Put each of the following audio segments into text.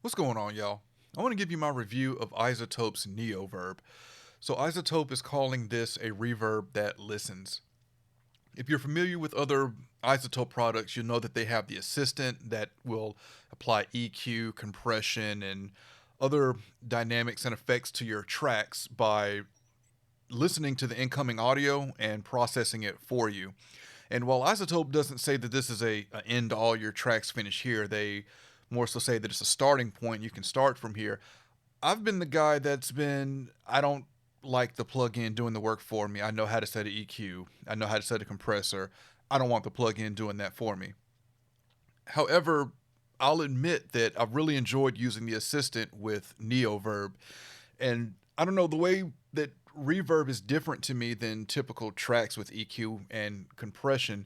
What's going on, y'all? I want to give you my review of Izotope's Neoverb. So Izotope is calling this a reverb that listens. If you're familiar with other Isotope products, you'll know that they have the assistant that will apply EQ, compression, and other dynamics and effects to your tracks by listening to the incoming audio and processing it for you. And while Isotope doesn't say that this is a end to all your tracks finish here, they more so say that it's a starting point. You can start from here. I've been the guy I don't like the plugin doing the work for me. I know how to set an EQ. I know how to set a compressor. I don't want the plugin doing that for me. However, I'll admit that I've really enjoyed using the assistant with Neoverb. And I don't know, the way that reverb is different to me than typical tracks with EQ and compression.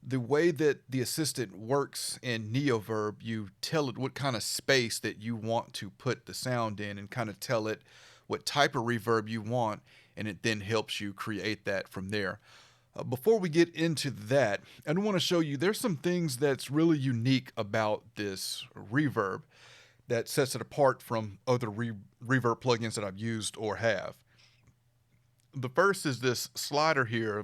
The way that the assistant works in Neoverb, you tell it what kind of space that you want to put the sound in and kind of tell it what type of reverb you want, and it then helps you create that from there. Before we get into that, I want to show you there's some things that's really unique about this reverb that sets it apart from other reverb plugins that I've used or have. The first is this slider here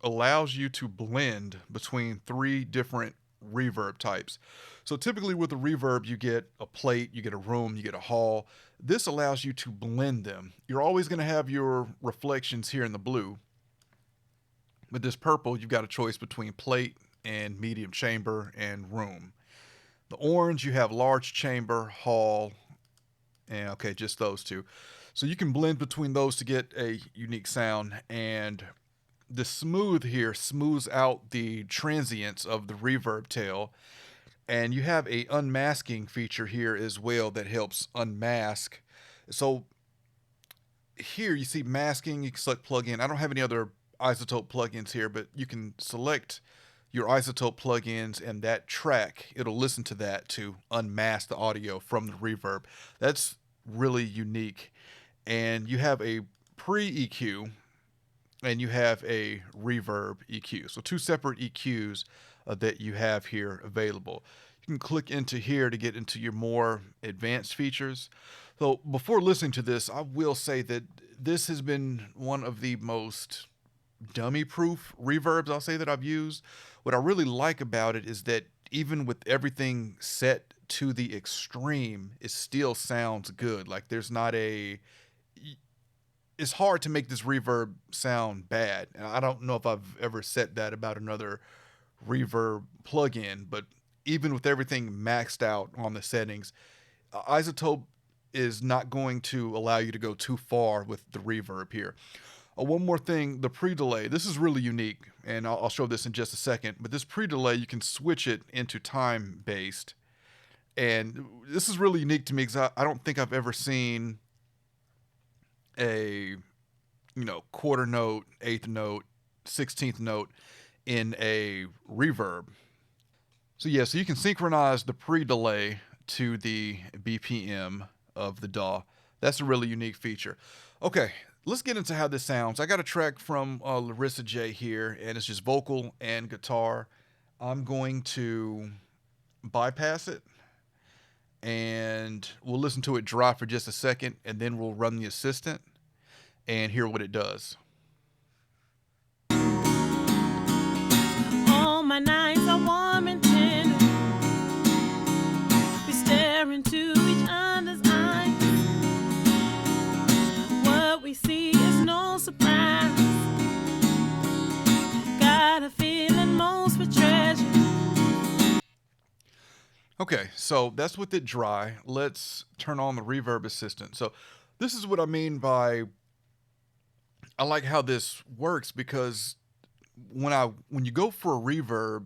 allows you to blend between three different reverb types. So typically with a reverb, you get a plate, you get a room, you get a hall. This allows you to blend them. You're always going to have your reflections here in the blue. With this purple, you've got a choice between plate and medium chamber and room. The orange, you have large chamber, hall, and okay, just those two. So you can blend between those to get a unique sound. And the smooth here smooths out the transients of the reverb tail. And you have a unmasking feature here as well that helps unmask. So here you see masking, you can select plugin. I don't have any other Isotope plugins here, but you can select your Isotope plugins and that track, it'll listen to that to unmask the audio from the reverb. That's really unique. And you have a pre EQ and you have a reverb EQ. So two separate EQs that you have here available. You can click into here to get into your more advanced features. So before listening to this, I will say that this has been one of the most dummy proof reverbs I'll say that I've used. What I really like about it is that even with everything set to the extreme, it still sounds good. Like there's not a it's hard to make this reverb sound bad. And I don't know if I've ever said that about another reverb plugin, but even with everything maxed out on the settings, Isotope is not going to allow you to go too far with the reverb here. One more thing, the pre-delay. This is really unique, and I'll show this in just a second. But this pre-delay, you can switch it into time-based. And this is really unique to me because I don't think I've ever seen a quarter note, eighth note, 16th note in a reverb. So yeah, so you can synchronize the pre-delay to the BPM of the DAW. That's a really unique feature. Okay, let's get into how this sounds. I got a track from Larissa J here, and it's just vocal and guitar. I'm going to bypass it, and we'll listen to it dry for just a second, and then we'll run the assistant and hear what it does. All my nights are warm and tender. We stare into each other's eyes. What we see is no surprise. Got a feeling most for treasure. Okay, so that's with it dry. Let's turn on the Reverb Assistant. So this is what I mean by I like how this works because when you go for a reverb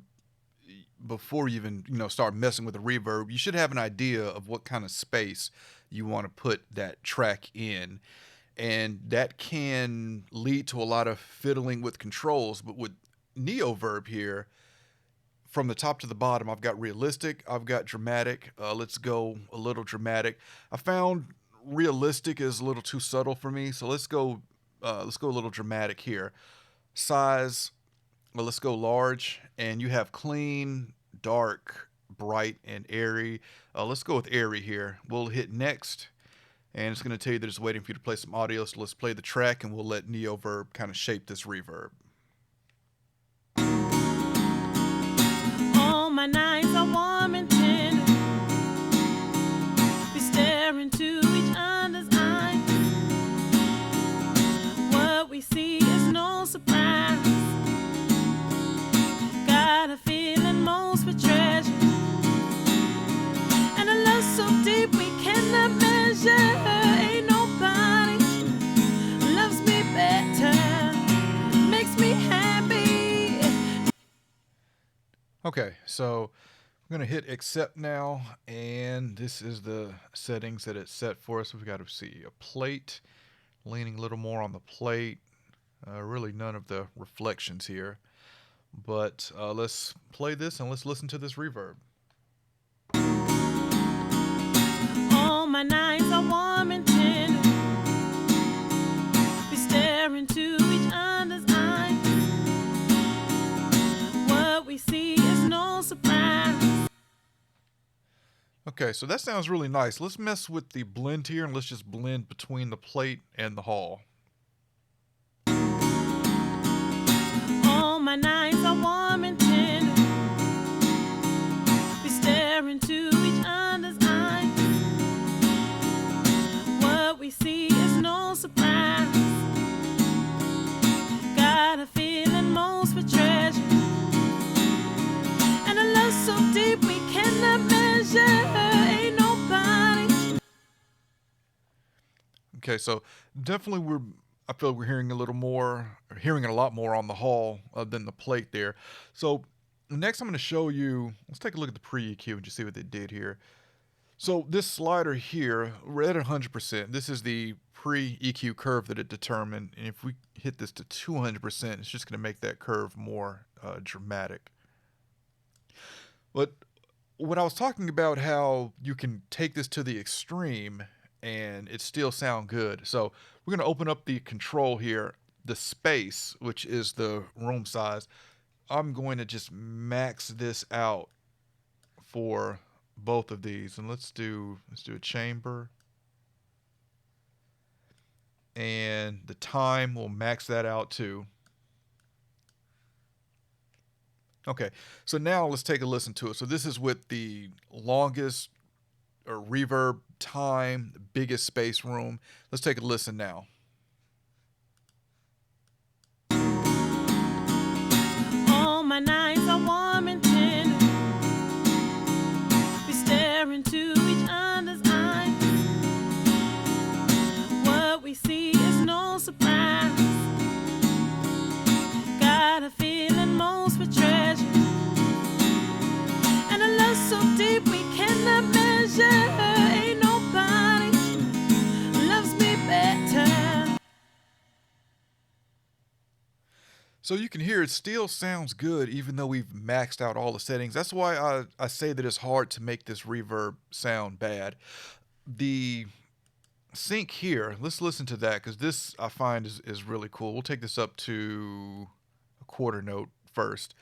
before you even start messing with the reverb, you should have an idea of what kind of space you want to put that track in, and that can lead to a lot of fiddling with controls. But with Neoverb here, from the top to the bottom, I've got realistic, I've got dramatic. Let's go a little dramatic. I found realistic is a little too subtle for me, so let's go a little dramatic here. Size, well, let's go large, and you have clean, dark, bright and airy. Let's go with airy here. We'll hit next, and it's going to tell you that it's waiting for you to play some audio. So let's play the track, and we'll let Neoverb kind of shape this reverb. All my nights are warm and tender. We stare into each other's eyes. What we see is no surprise. Got a feeling most we treasure, and a love so deep we cannot measure. Ain't nobody loves me better, makes me happy. Okay, so I'm going to hit accept now, and this is the settings that it's set for us. We've got to see a plate, leaning a little more on the plate, really none of the reflections here. But let's play this and let's listen to this reverb. All my nights are warm and tender. We stare into each other's eyes. What we see is no surprise. Okay, so that sounds really nice. Let's mess with the blend here and let's just blend between the plate and the hall. All my nights are warm and tender. We stare into each other's eyes. What we see is no surprise. Got a feeling most we treasure, and a love so deep we cannot measure. Ain't nobody. Okay, so definitely I feel we're hearing a little more, or hearing a lot more on the hall than the plate there. So next I'm going to show you, let's take a look at the pre-EQ and just see what they did here. So this slider here, we're at 100%. This is the pre-EQ curve that it determined. And if we hit this to 200%, it's just going to make that curve more dramatic. But when I was talking about how you can take this to the extreme and it still sound good. So we're going to open up the control here, the space, which is the room size. I'm going to just max this out for both of these, and let's do a chamber, and the time, we'll max that out too. Okay, so now let's take a listen to it. So this is with the longest or reverb time, the biggest space room. Let's take a listen now. All my nights are warm and tender. We stare into each other's eyes. What we see is no surprise. Got a feeling most we treasure, and a love so deep we cannot measure. Ain't nobody loves me better. So you can hear it still sounds good even though we've maxed out all the settings. That's why I say that it's hard to make this reverb sound bad. The sync here, let's listen to that because this I find is really cool. We'll take this up to a quarter note first.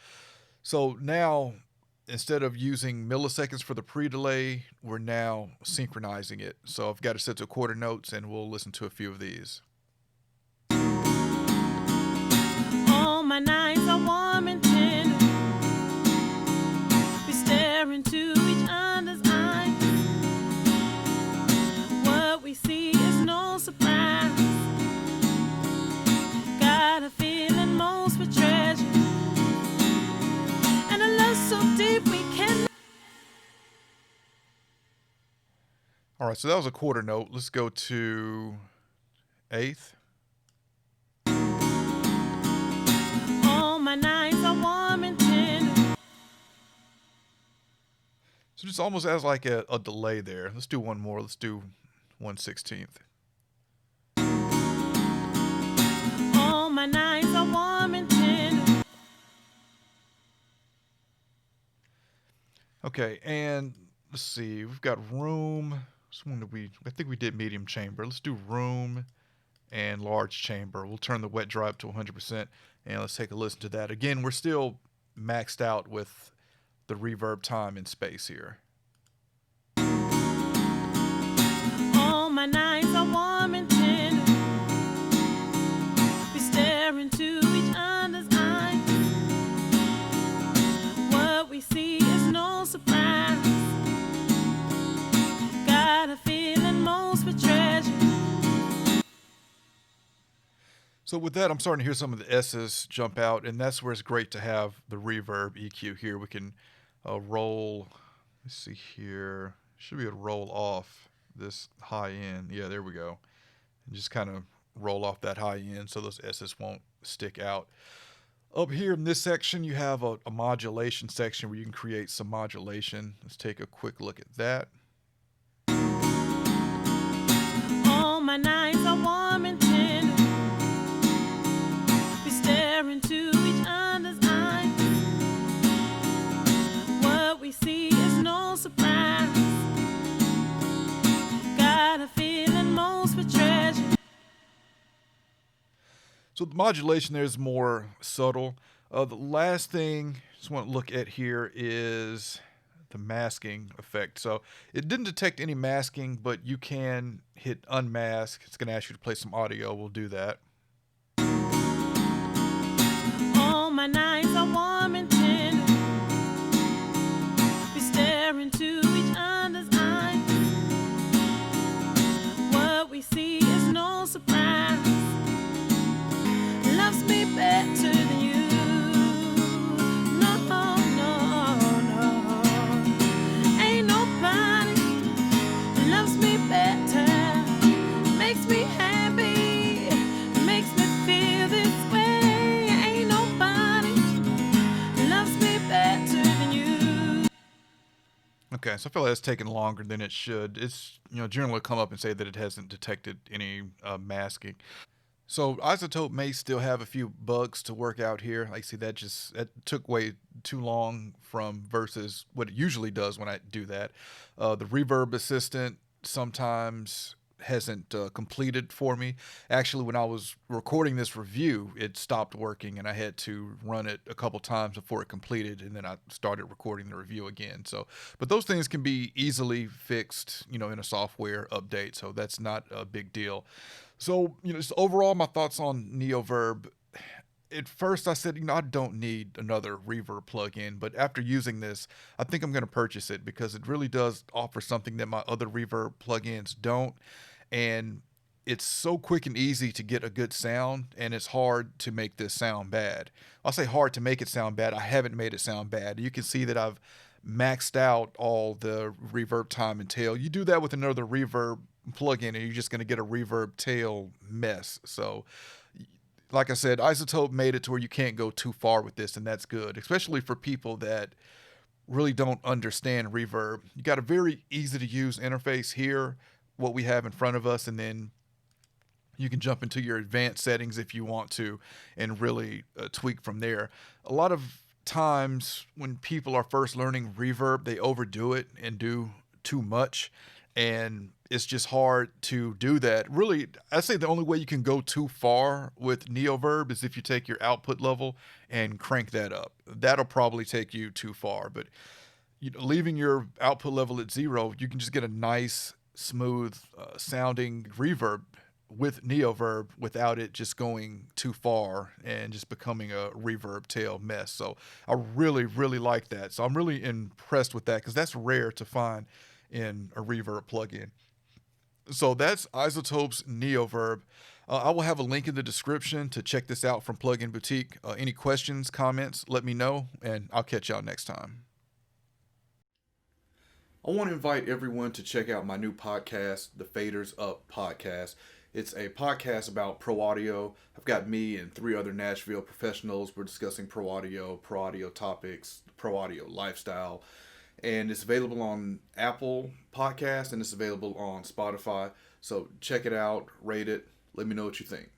So now instead of using milliseconds for the pre-delay, we're now synchronizing it. So I've got it set to quarter notes and we'll listen to a few of these. All my nights are warm and tender. We stare into each other's eyes. What we see is no surprise. Got a feeling most we treasure, and a love so deep we cannot. All right, so that was a quarter note. Let's go to eighth. All my nights are warm and tender. So just almost as like a delay there. Let's do one more. Let's do 1/16. All my nights are warm and tender. Okay, and let's see. We've got room. I think we did medium chamber. Let's do room and large chamber. We'll turn the wet dry up to 100%, and let's take a listen to that. Again, we're still maxed out with the reverb time and space here. All my nights are warm and tender. We stare into each other's eyes. What we see is no surprise. Got a feeling most we treasure. So with that, I'm starting to hear some of the S's jump out, and that's where it's great to have the reverb EQ here. We can roll, let's see here, should be able to roll off this high end. Yeah, there we go. And just kind of roll off that high end so those S's won't stick out. Up here in this section, you have a modulation section where you can create some modulation. Let's take a quick look at that. All my nights are warm and tender. We stare into each other's eyes. What we see is no surprise. Got a feeling most we treasure. So the modulation there is more subtle. The last thing I just want to look at here is the masking effect. So it didn't detect any masking, but you can hit unmask. It's going to ask you to play some audio. We'll do that. All my nights are warm and tender. We stare into each other's eyes. What we see is no surprise. Loves me better than you. No, no, no. Ain't nobody loves me better. Makes me happy. Makes me feel this way. Ain't nobody loves me better than you. Okay, so I feel like it's taking longer than it should. It's, generally come up and say that it hasn't detected any masking. So Izotope may still have a few bugs to work out here. Like, see, that took way too long from versus what it usually does when I do that. The Reverb Assistant sometimes hasn't completed for me. Actually, when I was recording this review, it stopped working, and I had to run it a couple times before it completed, and then I started recording the review again. So, but those things can be easily fixed, in a software update. So that's not a big deal. So, just overall, my thoughts on Neoverb. At first, I said, I don't need another reverb plugin, but after using this, I think I'm going to purchase it because it really does offer something that my other reverb plugins don't. And it's so quick and easy to get a good sound, and it's hard to make this sound bad. I'll say hard to make it sound bad. I haven't made it sound bad. You can see that I've maxed out all the reverb time and tail. You do that with another reverb plugin, and you're just going to get a reverb tail mess. So, like I said, Izotope made it to where you can't go too far with this, and that's good, especially for people that really don't understand reverb. You got a very easy to use interface here, what we have in front of us, and then you can jump into your advanced settings if you want to and really tweak from there. A lot of times when people are first learning reverb, they overdo it and do too much, and it's just hard to do that. Really, I say the only way you can go too far with Neoverb is if you take your output level and crank that up. That'll probably take you too far, but leaving your output level at 0, you can just get a nice, smooth sounding reverb with Neoverb without it just going too far and just becoming a reverb tail mess. So I really, really like that. So I'm really impressed with that because that's rare to find in a reverb plugin. So that's Izotope's Neoverb. I will have a link in the description to check this out from Plugin Boutique. Any questions, comments, let me know, and I'll catch y'all next time. I want to invite everyone to check out my new podcast, the Faders Up Podcast. It's a podcast about pro audio. I've got me and 3 other Nashville professionals. We're discussing pro audio topics, pro audio lifestyle. And it's available on Apple Podcasts and it's available on Spotify. So check it out, rate it, let me know what you think.